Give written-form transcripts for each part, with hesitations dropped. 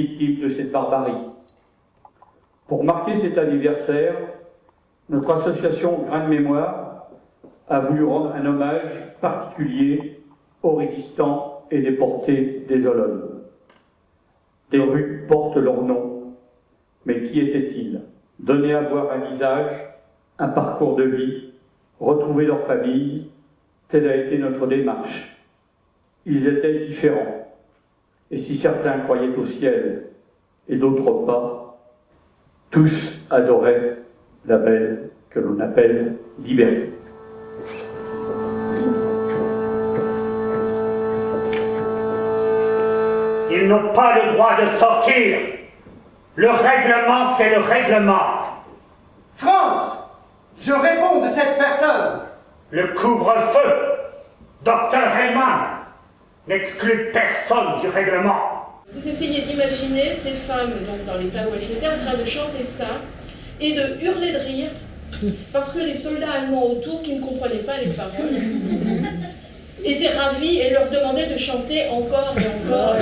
victimes de cette barbarie. Pour marquer cet anniversaire, notre association Grain de Mémoire a voulu rendre un hommage particulier aux résistants et déportés des Olonnes. Des rues portent leur nom, mais qui étaient-ils? Donner à voir un visage, un parcours de vie, retrouver leur famille, telle a été notre démarche. Ils étaient différents, et si certains croyaient au ciel et d'autres pas, tous adoraient la belle que l'on appelle liberté. Ils n'ont pas le droit de sortir. Le règlement, c'est le règlement. France, je réponds de cette personne. Le couvre-feu, Dr Hellman, n'exclut personne du règlement. Vous essayez d'imaginer ces femmes donc, dans l'état où elles étaient en train de chanter ça et de hurler de rire parce que les soldats allemands autour, qui ne comprenaient pas les paroles, étaient ravis et leur demandaient de chanter encore et encore.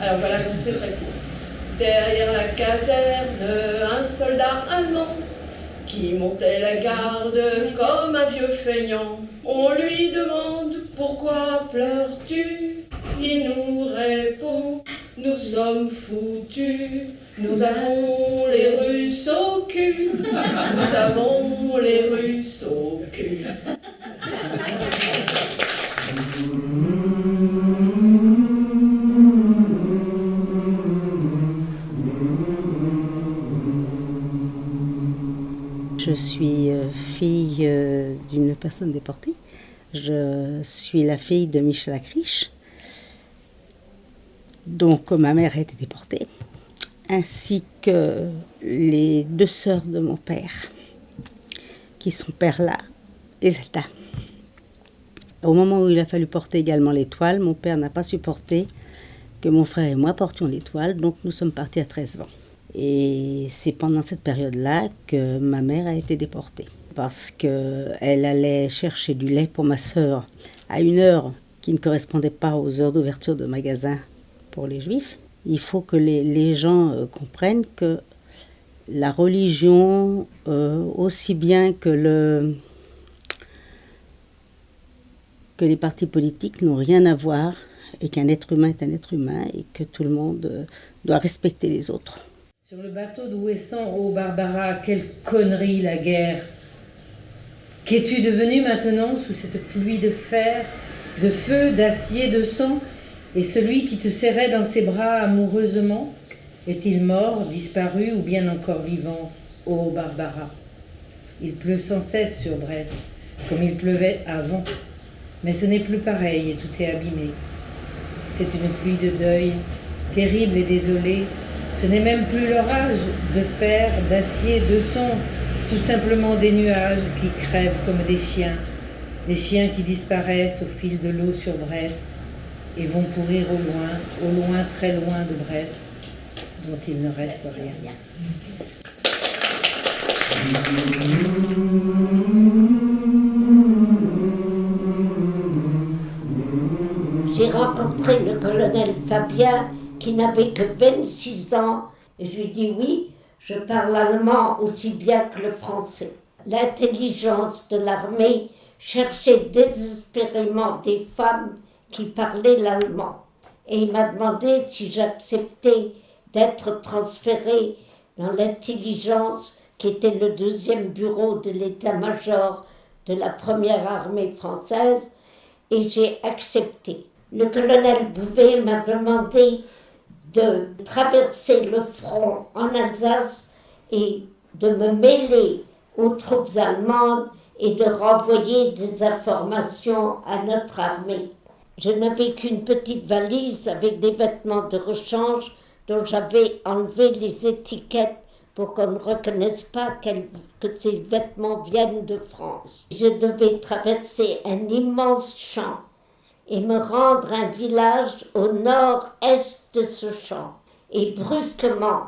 Alors voilà, donc c'est très court. Derrière la caserne, un soldat allemand qui montait la garde comme un vieux feignant. On lui demande pourquoi pleures-tu? Il nous répond, nous sommes foutus. Nous avons les Russes au cul. Nous avons les Russes au cul. Je suis fille d'une personne déportée. Je suis la fille de Michel Acriche. Donc ma mère a été déportée, ainsi que les deux sœurs de mon père, qui sont Perla et Zelda. Au moment où il a fallu porter également l'étoile, mon père n'a pas supporté que mon frère et moi portions l'étoile, donc nous sommes partis à 13 ans. Et c'est pendant cette période-là que ma mère a été déportée, parce qu'elle allait chercher du lait pour ma sœur à une heure qui ne correspondait pas aux heures d'ouverture de magasins pour les juifs. Il faut que les gens comprennent que la religion, aussi bien que les partis politiques, n'ont rien à voir, et qu'un être humain est un être humain, et que tout le monde doit respecter les autres. Sur le bateau d'Ouessant, ô Barbara, quelle connerie la guerre! Qu'es-tu devenue maintenant sous cette pluie de fer, de feu, d'acier, de sang? Et celui qui te serrait dans ses bras amoureusement, est-il mort, disparu ou bien encore vivant, ô Barbara? Il pleut sans cesse sur Brest, comme il pleuvait avant. Mais ce n'est plus pareil et tout est abîmé. C'est une pluie de deuil, terrible et désolée. Ce n'est même plus l'orage de fer, d'acier, de sang, tout simplement des nuages qui crèvent comme des chiens qui disparaissent au fil de l'eau sur Brest et vont pourrir au loin, très loin de Brest, dont il ne reste rien. J'ai rencontré le colonel Fabien qui n'avait que 26 ans et je lui dis oui, je parle allemand aussi bien que le français. L'intelligence de l'armée cherchait désespérément des femmes qui parlaient l'allemand et il m'a demandé si j'acceptais d'être transférée dans l'intelligence qui était le 2e bureau de l'état-major de la première armée française et j'ai accepté. Le colonel Bouvet m'a demandé de traverser le front en Alsace et de me mêler aux troupes allemandes et de renvoyer des informations à notre armée. Je n'avais qu'une petite valise avec des vêtements de rechange dont j'avais enlevé les étiquettes pour qu'on ne reconnaisse pas que ces vêtements viennent de France. Je devais traverser un immense champ et me rendre à un village au nord-est de ce champ. Et brusquement,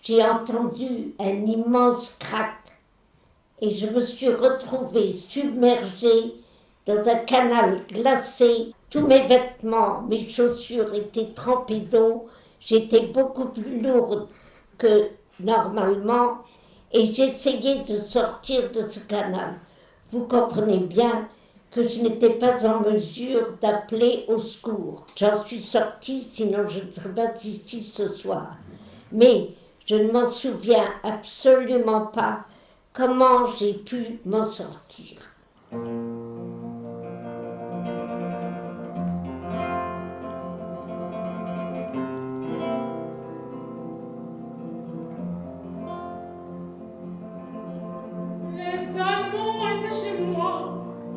j'ai entendu un immense crack et je me suis retrouvée submergée dans un canal glacé. Tous mes vêtements, mes chaussures étaient trempés d'eau. J'étais beaucoup plus lourde que normalement et j'essayais de sortir de ce canal. Vous comprenez bien que je n'étais pas en mesure d'appeler au secours. J'en suis sortie, sinon je ne serais pas ici ce soir. Mais je ne m'en souviens absolument pas comment j'ai pu m'en sortir. Les Allemands étaient chez moi,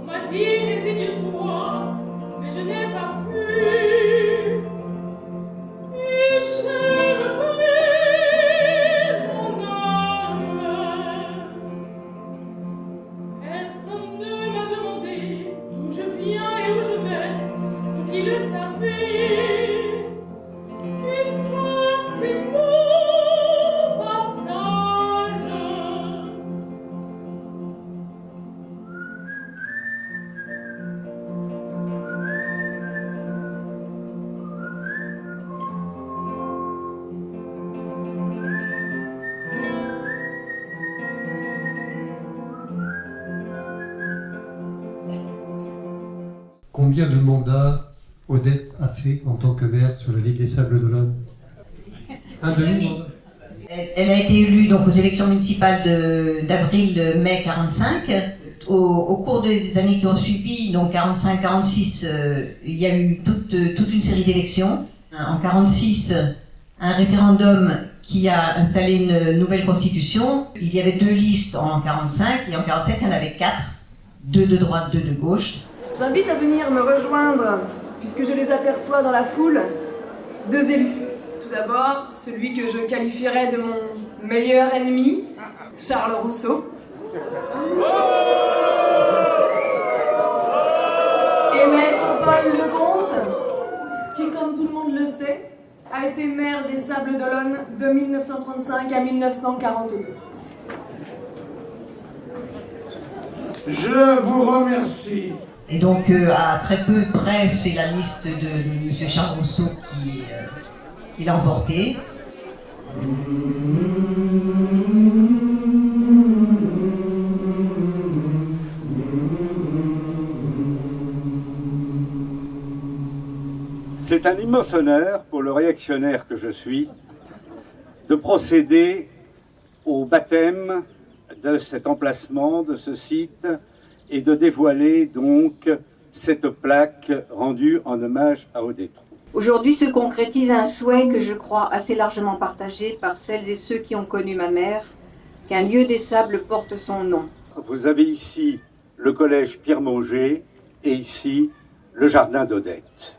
on m'a dit résigne-toi, mais je n'ai pas pu. Et j'ai repris mon âme. Personne ne m'a demandé d'où je viens et où je vais, vous qui le savez. Effacez mon passage. Combien de mandats Odette a fait en tant que maire sur la ville des Sables-d'Olonne? Un demi-mandat. Elle a été élue donc aux élections municipales d'avril-mai 45. Au cours des années qui ont suivi, donc 45-46, il y a eu toute une série d'élections. En 46, un référendum qui a installé une nouvelle constitution. Il y avait 2 listes en 45 et en 47, il y en avait 4. 2 de droite, 2 de gauche. J'invite à venir me rejoindre, puisque je les aperçois dans la foule, 2 élus. Tout d'abord, celui que je qualifierais de mon meilleur ennemi, Charles Rousseau. Et maître Paul Lecomte, qui, comme tout le monde le sait, a été maire des Sables-d'Olonne de 1935 à 1942. Je vous remercie. Et donc, à très peu près, c'est la liste de M. Charles Rousseau qui l'a emporté. C'est un immense honneur pour le réactionnaire que je suis de procéder au baptême de cet emplacement, de ce site, et de dévoiler donc cette plaque rendue en hommage à Odette Roux. Aujourd'hui se concrétise un souhait que je crois assez largement partagé par celles et ceux qui ont connu ma mère, qu'un lieu des Sables porte son nom. Vous avez ici le collège Pierre Mauger et ici le jardin d'Odette.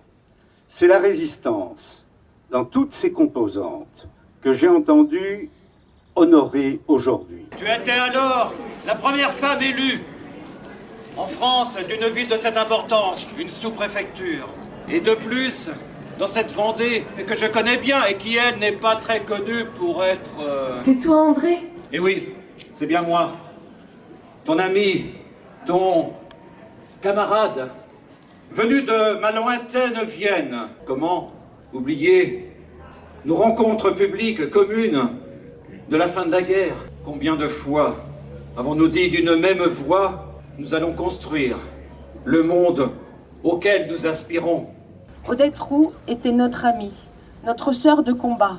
C'est la résistance, dans toutes ses composantes, que j'ai entendu honorer aujourd'hui. Tu étais alors la première femme élue en France d'une ville de cette importance, une sous-préfecture. Et de plus, dans cette Vendée que je connais bien et qui, elle, n'est pas très connue pour être... C'est toi, André? Eh oui, c'est bien moi. Ton ami, ton camarade, venu de ma lointaine Vienne. Comment oublier nos rencontres publiques communes de la fin de la guerre? Combien de fois avons-nous dit d'une même voix, nous allons construire le monde auquel nous aspirons? Odette Roux était notre amie, notre sœur de combat.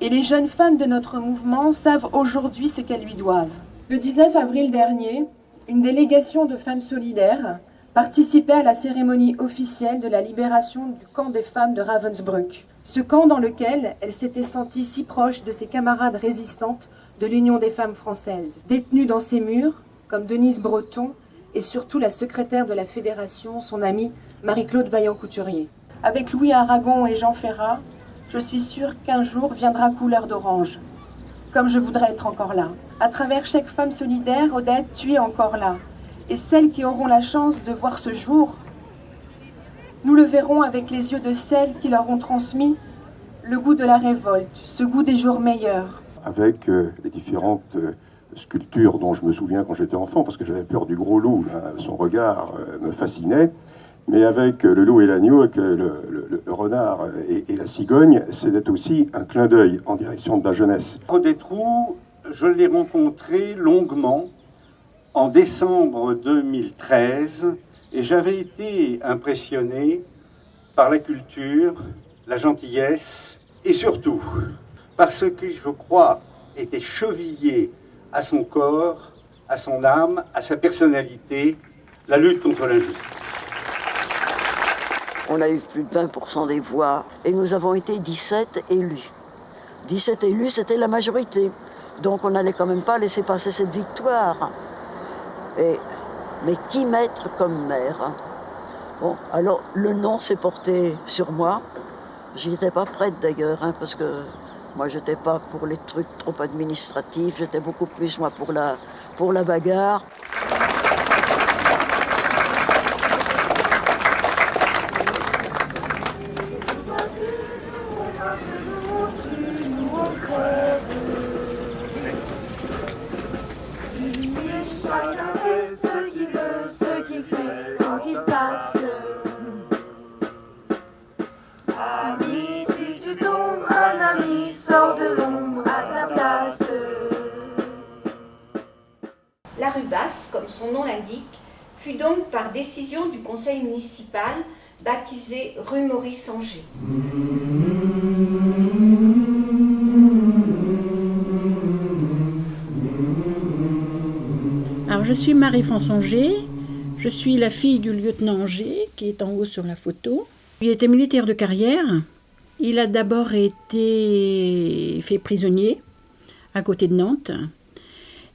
Et les jeunes femmes de notre mouvement savent aujourd'hui ce qu'elles lui doivent. Le 19 avril dernier, une délégation de femmes solidaires participait à la cérémonie officielle de la libération du camp des femmes de Ravensbrück. Ce camp dans lequel elle s'était sentie si proche de ses camarades résistantes de l'Union des femmes françaises. Détenues dans ses murs, comme Denise Breton et surtout la secrétaire de la fédération, son amie Marie-Claude Vaillant-Couturier. Avec Louis Aragon et Jean Ferrat, je suis sûre qu'un jour viendra couleur d'orange. Comme je voudrais être encore là. À travers chaque femme solidaire, Odette, tu es encore là. Et celles qui auront la chance de voir ce jour, nous le verrons avec les yeux de celles qui leur ont transmis le goût de la révolte, ce goût des jours meilleurs. Avec les différentes sculptures dont je me souviens quand j'étais enfant, parce que j'avais peur du gros loup, là, son regard me fascinait, Mais avec le loup et l'agneau, avec le renard et la cigogne, c'était aussi un clin d'œil en direction de la jeunesse. Rodetrou, je l'ai rencontré longuement en décembre 2013 et j'avais été impressionné par la culture, la gentillesse et surtout parce que je crois était chevillé à son corps, à son âme, à sa personnalité, la lutte contre l'injustice. On a eu plus de 20% des voix et nous avons été 17 élus. 17 élus, c'était la majorité. Donc on n'allait quand même pas laisser passer cette victoire. Mais qui mettre comme maire? Bon, alors le nom s'est porté sur moi. J'y étais pas prête d'ailleurs, parce que moi j'étais pas pour les trucs trop administratifs, j'étais beaucoup plus moi pour la bagarre. La rue Basse, comme son nom l'indique, fut donc par décision du conseil municipal baptisée rue Maurice Angers. Alors je suis Marie-France Angers, je suis la fille du lieutenant Angers qui est en haut sur la photo. Il était militaire de carrière, il a d'abord été fait prisonnier à côté de Nantes.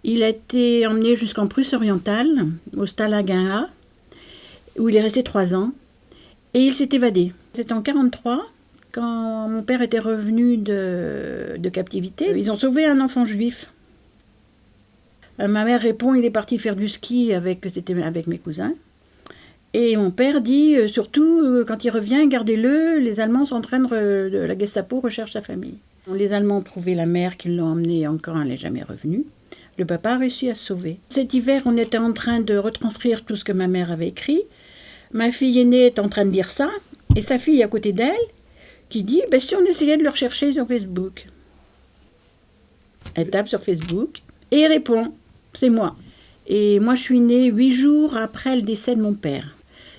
Il a été emmené jusqu'en Prusse orientale, au Stalag 1A, où il est resté 3 ans, et il s'est évadé. C'était en 1943, quand mon père était revenu de captivité. Ils ont sauvé un enfant juif. Ma mère répond, il est parti faire du ski avec mes cousins. Et mon père dit, surtout, quand il revient, gardez-le, les Allemands sont en train de la Gestapo recherche sa famille. Les Allemands ont trouvé la mère qui l'ont emmenée en camp, elle n'est jamais revenue. Le papa a réussi à se sauver. Cet hiver, on était en train de retranscrire tout ce que ma mère avait écrit. Ma fille aînée est en train de lire ça, et sa fille à côté d'elle, qui dit, si on essayait de le rechercher sur Facebook. Elle tape sur Facebook, et il répond, c'est moi. Et moi, je suis née 8 jours après le décès de mon père.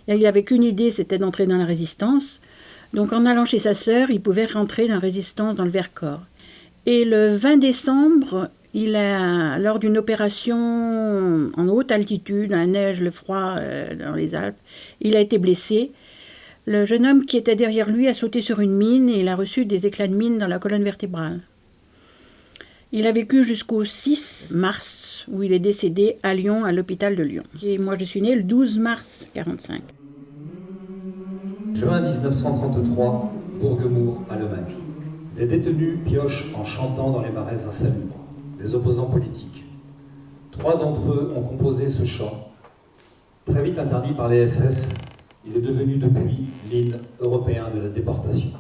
Il n'avait qu'une idée, c'était d'entrer dans la résistance. Donc en allant chez sa sœur, il pouvait rentrer dans la résistance dans le Vercors. Et le 20 décembre, lors d'une opération en haute altitude, la neige, le froid dans les Alpes, il a été blessé. Le jeune homme qui était derrière lui a sauté sur une mine et il a reçu des éclats de mine dans la colonne vertébrale. Il a vécu jusqu'au 6 mars, où il est décédé à Lyon, à l'hôpital de Lyon. Et moi, je suis née le 12 mars 1945. Juin 1933, Bourguemour, Allemagne. Les détenus piochent en chantant dans les marais insalubres. Des opposants politiques. 3 d'entre eux ont composé ce chant. Très vite interdit par les SS, il est devenu depuis l'hymne européen de la déportation.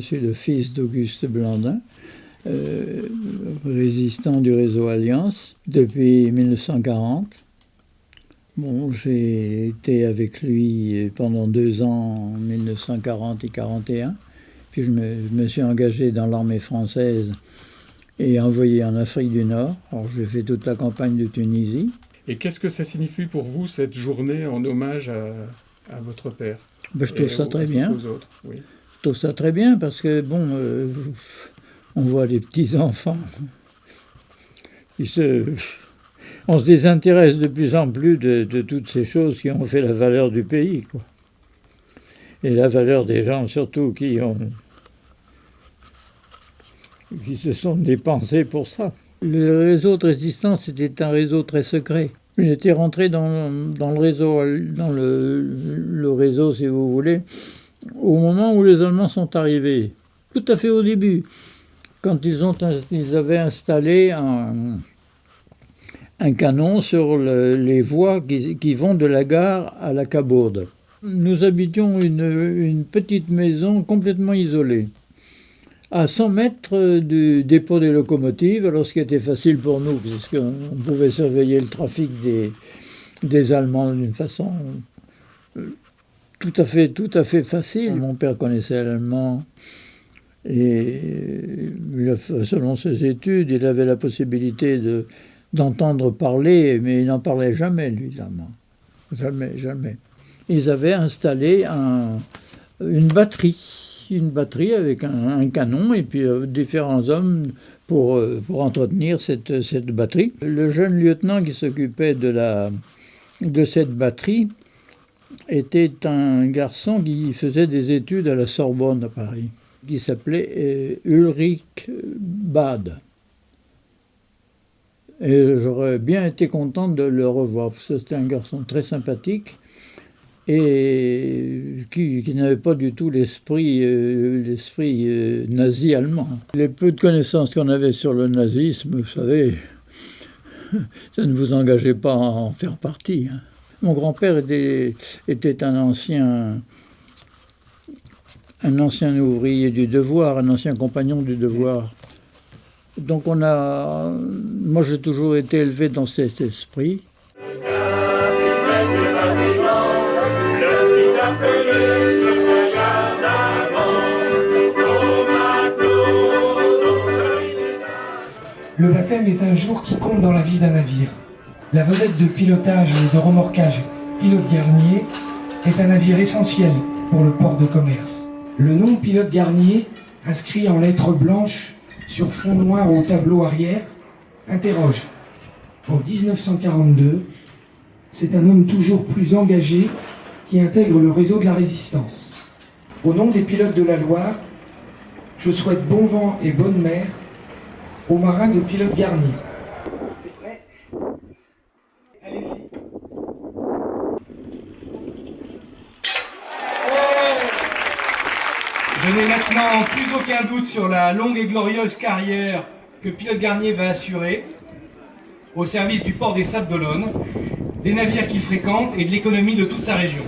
suis le fils d'Auguste Blandin, résistant du réseau Alliance depuis 1940. Bon, j'ai été avec lui pendant 2 ans, en 1940 et 1941. Puis je me suis engagé dans l'armée française et envoyé en Afrique du Nord. Alors j'ai fait toute la campagne de Tunisie. Et qu'est-ce que ça signifie pour vous, cette journée en hommage à votre père? Ben, je trouve ça très bien. Aux autres, oui. Je trouve ça très bien parce que, bon, on voit les petits-enfants. On se désintéresse de plus en plus de toutes ces choses qui ont fait la valeur du pays, quoi. Et la valeur des gens, surtout, qui se sont dépensés pour ça. Le réseau de résistance était un réseau très secret. Il était rentré dans le réseau, le réseau, si vous voulez, au moment où les Allemands sont arrivés. Tout à fait au début, quand ils avaient installé un canon sur les voies qui vont de la gare à la Cabourde. Nous habitions une petite maison complètement isolée, à 100 mètres du dépôt des locomotives, alors ce qui était facile pour nous, puisqu'on pouvait surveiller le trafic des Allemands d'une façon tout à fait facile. Mon père connaissait l'allemand, et selon ses études, il avait la possibilité d'entendre parler, mais il n'en parlait jamais, lui, l'allemand. Jamais, jamais. Ils avaient installé une batterie avec un canon et puis différents hommes pour entretenir cette batterie. Le jeune lieutenant qui s'occupait de cette batterie était un garçon qui faisait des études à la Sorbonne à Paris, qui s'appelait Ulrich Bade. Et j'aurais bien été content de le revoir, parce que c'était un garçon très sympathique et qui n'avait pas du tout l'esprit nazi-allemand. Les peu de connaissances qu'on avait sur le nazisme, vous savez, ça ne vous engageait pas à en faire partie. Hein. Mon grand-père était un ancien ouvrier du devoir, un ancien compagnon du devoir. Donc moi j'ai toujours été élevé dans cet esprit. Le baptême est un jour qui compte dans la vie d'un navire. La vedette de pilotage et de remorquage Pilote Garnier est un navire essentiel pour le port de commerce. Le nom Pilote Garnier, inscrit en lettres blanches sur fond noir au tableau arrière, interroge. En 1942, c'est un homme toujours plus engagé qui intègre le réseau de la résistance. Au nom des pilotes de la Loire, je souhaite bon vent et bonne mer aux marins de Pilote Garnier. T'es prêt ? Allez-y. Je n'ai maintenant plus aucun doute sur la longue et glorieuse carrière que Pilote Garnier va assurer au service du port des Sables d'Olonne, des navires qu'il fréquente et de l'économie de toute sa région.